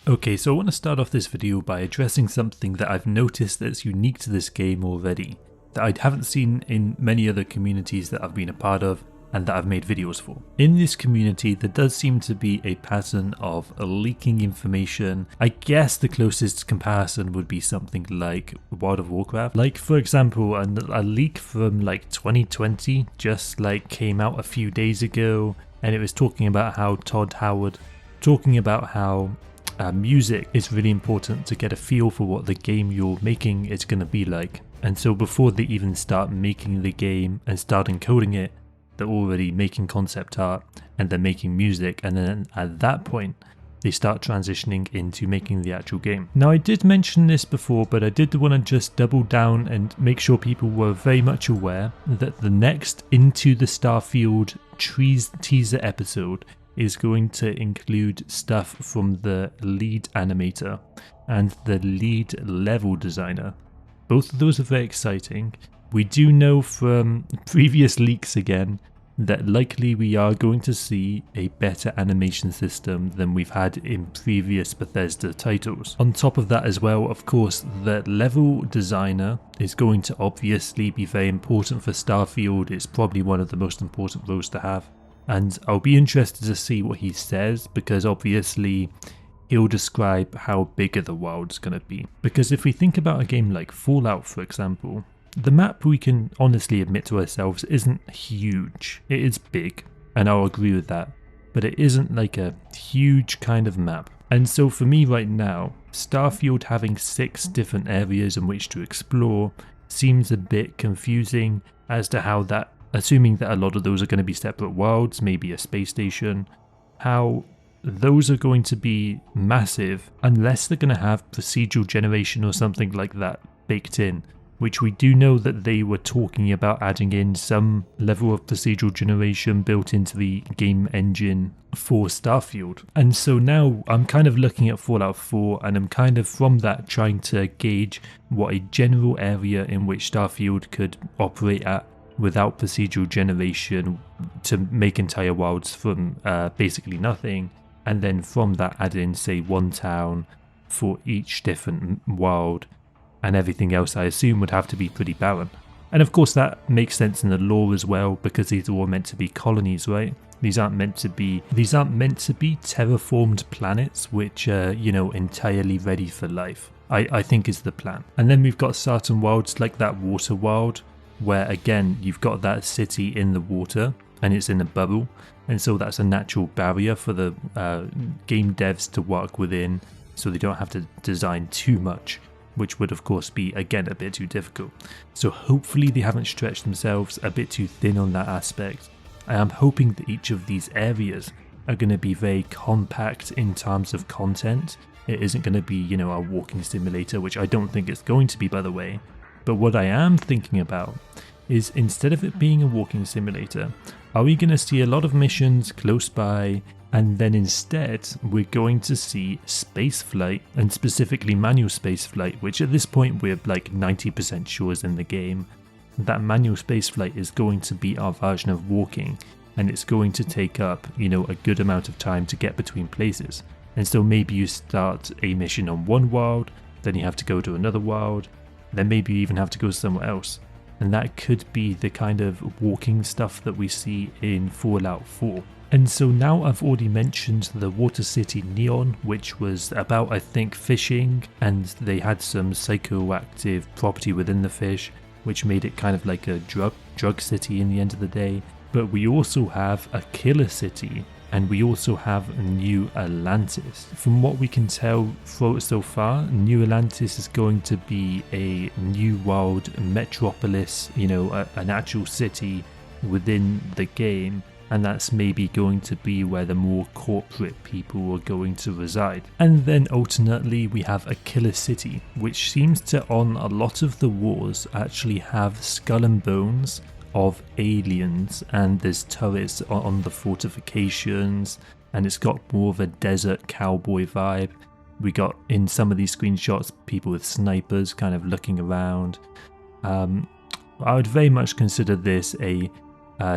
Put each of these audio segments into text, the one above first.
Okay, so I want to start off this video by addressing something that I've noticed that's unique to this game already, that I haven't seen in many other communities that I've been a part of and that I've made videos for. In this community, there does seem to be a pattern of leaking information. I guess the closest comparison would be something like World of Warcraft. Like, for example, a leak from like 2020 just like came out a few days ago, and it was talking about how Todd Howard, talking about how music is really important to get a feel for what the game you're making is going to be like. And so before they even start making the game and start encoding it, they're already making concept art and they're making music, and then at that point they start transitioning into making the actual game. Now, I did mention this before, but I did want to just double down and make sure people were very much aware that the next Into the Starfield teaser episode is going to include stuff from the lead animator and the lead level designer. Both of those are very exciting. We do know from previous leaks again that likely we are going to see a better animation system than we've had in previous Bethesda titles. On top of that as well, of course, the level designer is going to obviously be very important for Starfield. It's probably one of the most important roles to have. And I'll be interested to see what he says, because obviously he'll describe how big the world's going to be. Because if we think about a game like Fallout, for example, the map, we can honestly admit to ourselves, isn't huge. It is big, and I'll agree with that, but it isn't like a huge kind of map. And so for me right now, Starfield having 6 different areas in which to explore seems a bit confusing as to how that, assuming that a lot of those are going to be separate worlds, maybe a space station, how those are going to be massive unless they're going to have procedural generation or something like that baked in, which we do know that they were talking about adding in some level of procedural generation built into the game engine for Starfield. And so now I'm kind of looking at Fallout 4, and I'm kind of from that trying to gauge what a general area in which Starfield could operate at without procedural generation to make entire worlds from basically nothing, and then from that add in, say, one town for each different world, and everything else I assume would have to be pretty barren. And of course that makes sense in the lore as well, because these are all meant to be colonies, right? These aren't meant to be terraformed planets which are, entirely ready for life, I think is the plan. And then we've got certain worlds like that water world, where again you've got that city in the water and it's in a bubble, and so that's a natural barrier for the game devs to work within, so they don't have to design too much, which would of course be again a bit too difficult. So hopefully they haven't stretched themselves a bit too thin on that aspect. I am hoping that each of these areas are going to be very compact in terms of content. It isn't going to be, a walking simulator, which I don't think it's going to be, by the way. But what I am thinking about is, instead of it being a walking simulator, are we going to see a lot of missions close by, and then instead we're going to see spaceflight, and specifically manual spaceflight, which at this point we're like 90% sure is in the game. That manual spaceflight is going to be our version of walking, and it's going to take up, a good amount of time to get between places. And so maybe you start a mission on one world, then you have to go to another world, then maybe you even have to go somewhere else. And that could be the kind of walking stuff that we see in Fallout 4. And so now I've already mentioned the Water City Neon, which was about, I think, fishing, and they had some psychoactive property within the fish, which made it kind of like a drug city in the end of the day. But we also have a killer city, and we also have New Atlantis. From what we can tell so far, New Atlantis is going to be a new world metropolis, an actual city within the game, and that's maybe going to be where the more corporate people are going to reside. And then ultimately we have a killer city, which seems to, on a lot of the wars, actually have skull and bones of aliens, and there's turrets on the fortifications, and it's got more of a desert cowboy vibe. We got in some of these screenshots people with snipers kind of looking around. I would very much consider this a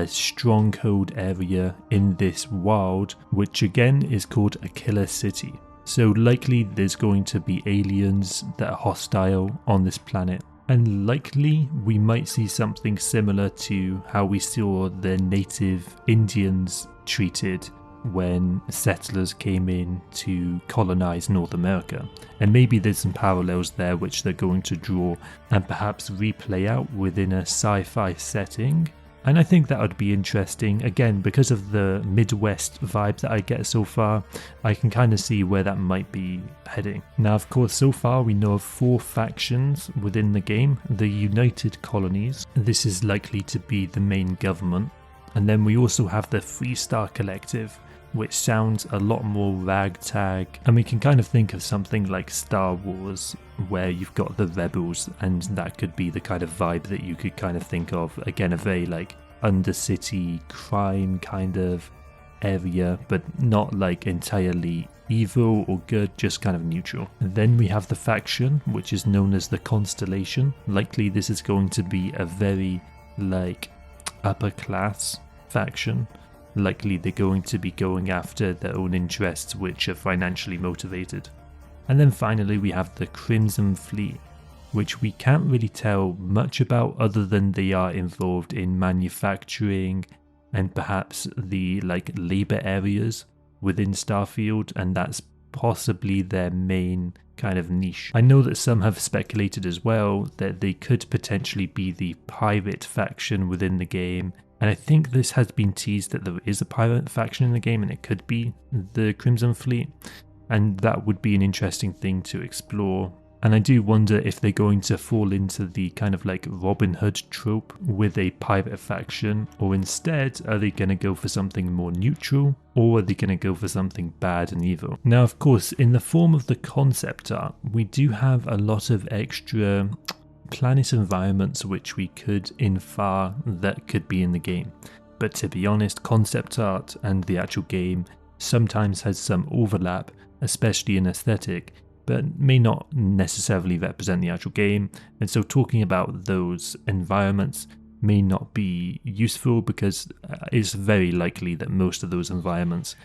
stronghold area in this world, which again is called a killer city. So likely there's going to be aliens that are hostile on this planet. And likely we might see something similar to how we saw the native Indians treated when settlers came in to colonize North America. And maybe there's some parallels there which they're going to draw and perhaps replay out within a sci-fi setting. And I think that would be interesting. Again, because of the Midwest vibe that I get so far, I can kind of see where that might be heading. Now, of course, so far we know of 4 factions within the game. The United Colonies. This is likely to be the main government. And then we also have the Freestar Collective, which sounds a lot more ragtag, and we can kind of think of something like Star Wars, where you've got the rebels, and that could be the kind of vibe that you could kind of think of. Again, a very like undercity crime kind of area, but not like entirely evil or good, just kind of neutral. And then we have the faction, which is known as the Constellation. Likely this is going to be a very like upper class faction. Likely they're going to be going after their own interests, which are financially motivated. And then finally we have the Crimson Fleet, which we can't really tell much about other than they are involved in manufacturing and perhaps the like labor areas within Starfield, and that's possibly their main kind of niche. I know that some have speculated as well that they could potentially be the pirate faction within the game. And I think this has been teased that there is a pirate faction in the game and it could be the Crimson Fleet. And that would be an interesting thing to explore. And I do wonder if they're going to fall into the kind of like Robin Hood trope with a pirate faction, or instead are they going to go for something more neutral, or are they going to go for something bad and evil? Now, of course, in the form of the concept art, we do have a lot of extra planet environments which we could infer that could be in the game. But to be honest, concept art and the actual game sometimes has some overlap, especially in aesthetic, but may not necessarily represent the actual game, and so talking about those environments may not be useful because it's very likely that most of those environments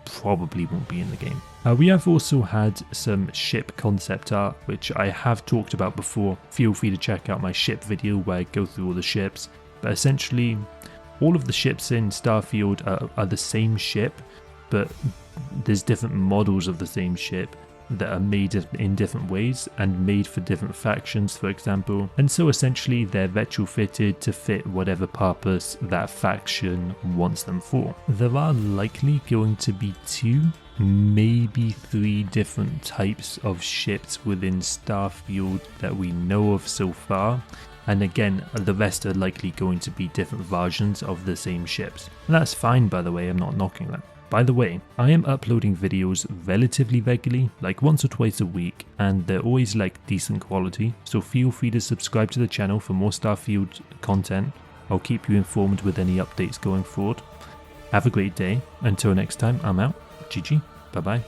probably won't be in the game. We have also had some ship concept art, which I have talked about before. Feel free to check out my ship video where I go through all the ships, but essentially all of the ships in Starfield are the same ship, but there's different models of the same ship that are made in different ways and made for different factions, for example, and so essentially they're retrofitted to fit whatever purpose that faction wants them for. There are likely going to be 2, maybe 3 different types of ships within Starfield that we know of so far, and again the rest are likely going to be different versions of the same ships. And that's fine, by the way, I'm not knocking that. By the way, I am uploading videos relatively regularly, like once or twice a week, and they're always like decent quality, so feel free to subscribe to the channel for more Starfield content. I'll keep you informed with any updates going forward. Have a great day. Until next time, I'm out. GG. Bye bye.